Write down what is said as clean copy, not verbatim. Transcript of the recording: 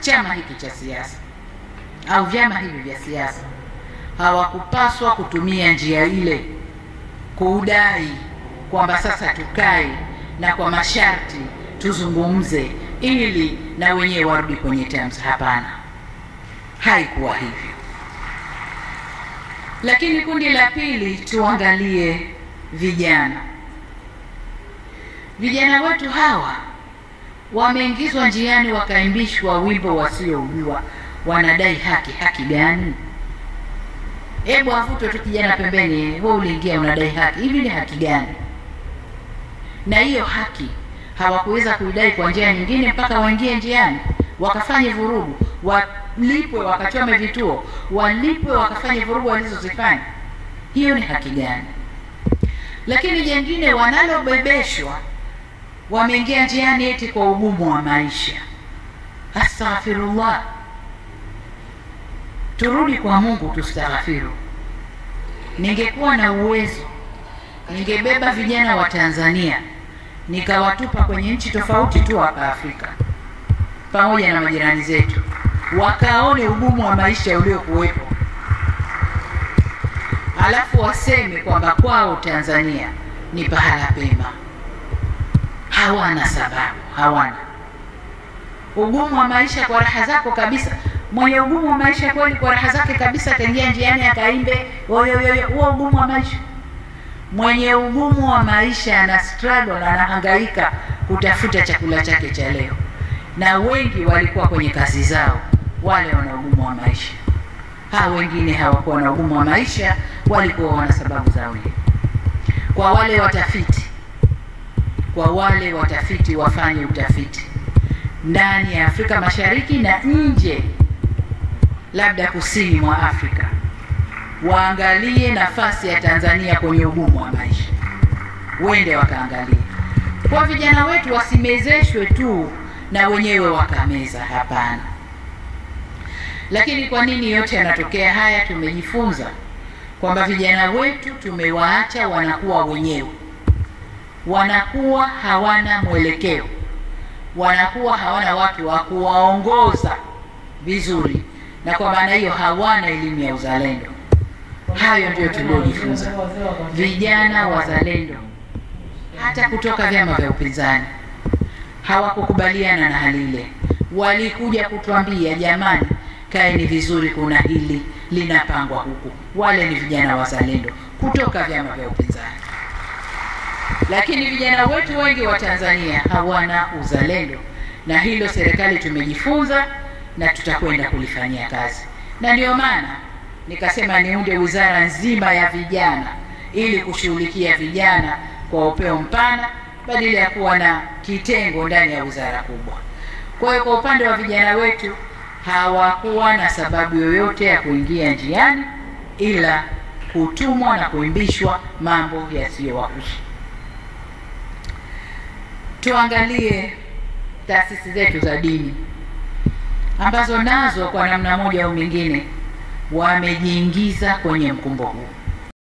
chama hiki cha siasa au vyama hivi vya siasa hawakupaswa kutumia njia ile kudai kwamba sasa tukae na kwa masharti tuzungumze ili na wenyewe warudi kwenye terms. Hapana, haikuwa hivyo. Lakini kundi la pili, tuangalie vijana. Vijana wetu hawa wameingizwa njiani, wakaimbishwa wimbo wasioujua. Wanadai haki. Haki gani? Hebu avutwe tu kijana pembeni, wewe uliingia unadai haki. Hivi ni haki gani? Na hiyo haki hawakuweza kuidai kwa njia nyingine mpaka waingie njiani, wakafanye vurugu, walipwe, wakachome vituo, walipwe, wakafanye vurugu walizozifanya. Hiyo ni haki gani? Lakini jengine wanalobebeshwa, wameingia njiani eti kwa ugumu wa maisha. Astaghfirullah. Turudi kwa Mungu tustaghfiru. Ningekuwa na uwezo, ningebeba vijana wa Tanzania nikawatupa kwenye nchi tofauti tu hapa Afrika pamoja na majirani zetu, wakaone ugumu wa maisha uliokuwepo, alafu waseme kwamba kwao Tanzania ni pahala pema. Hawana sababu, hawana. Ugumu wa maisha kwa raha zako kabisa. Mwenye ugumu wa maisha kweli kwa raha zake kabisa kaingia njiani akaimbe huo ugumu wa maisha. Mwenye ugumu wa maisha ana struggle, anahangaika kutafuta chakula chake cha leo, na wengi walikuwa kwenye kazi zao, wale wana ugumu wa maisha. Hao wengine hawakuwa na ugumu wa maisha, walikuwa wana sababu zao. Kwa wale watafiti wafanye utafiti ndani ya Afrika Mashariki na nje, labda kusini mwa Afrika, waangalie nafasi ya Tanzania kwenye ugumu wa maisha. Wende wakaangalie. Kwa vijana wetu wasimezeshwe tu na wenyewe wakameza, hapana. Lakini kwa nini yote yanatokea haya? Tumejifunza kwamba vijana wetu tumewaacha wanakuwa wenyewe, wanakuwa hawana mwelekeo, wanakuwa hawana watu wa kuwaongoza vizuri, na kwa maana hiyo hawana elimu ya uzalendo. Hayo ndio tuliojifunza. Vijana wazalendo hata kutoka vyama vya upinzani hawakukubaliana na hali ile. Walikuja kutuambia, jamani, kaeni vizuri, kuna hili linapangwa huku. Wale ni vijana wazalendo kutoka vyama vya upinzani. Lakini vijana wetu wengi wa Tanzania hawana uzalendo, na hilo serikali tumejifunza na tutakwenda kulifanyia kazi. Na ndio maana nikasema niunde wizara nzima ya vijana ili kushughulikia vijana kwa upeo mpana badala ya kuwa na kitengo ndani ya wizara kubwa. Kwa hiyo kwa upande wa vijana wetu hawakuwa na sababu yoyote ya kuingia njiani ila kutumwa na kuimbishwa mambo yasiyowahusu. Tuangalie taasisi zetu za dini ambazo nazo kwa namna moja au nyingine wamejiingiza kwenye mkumbo huu.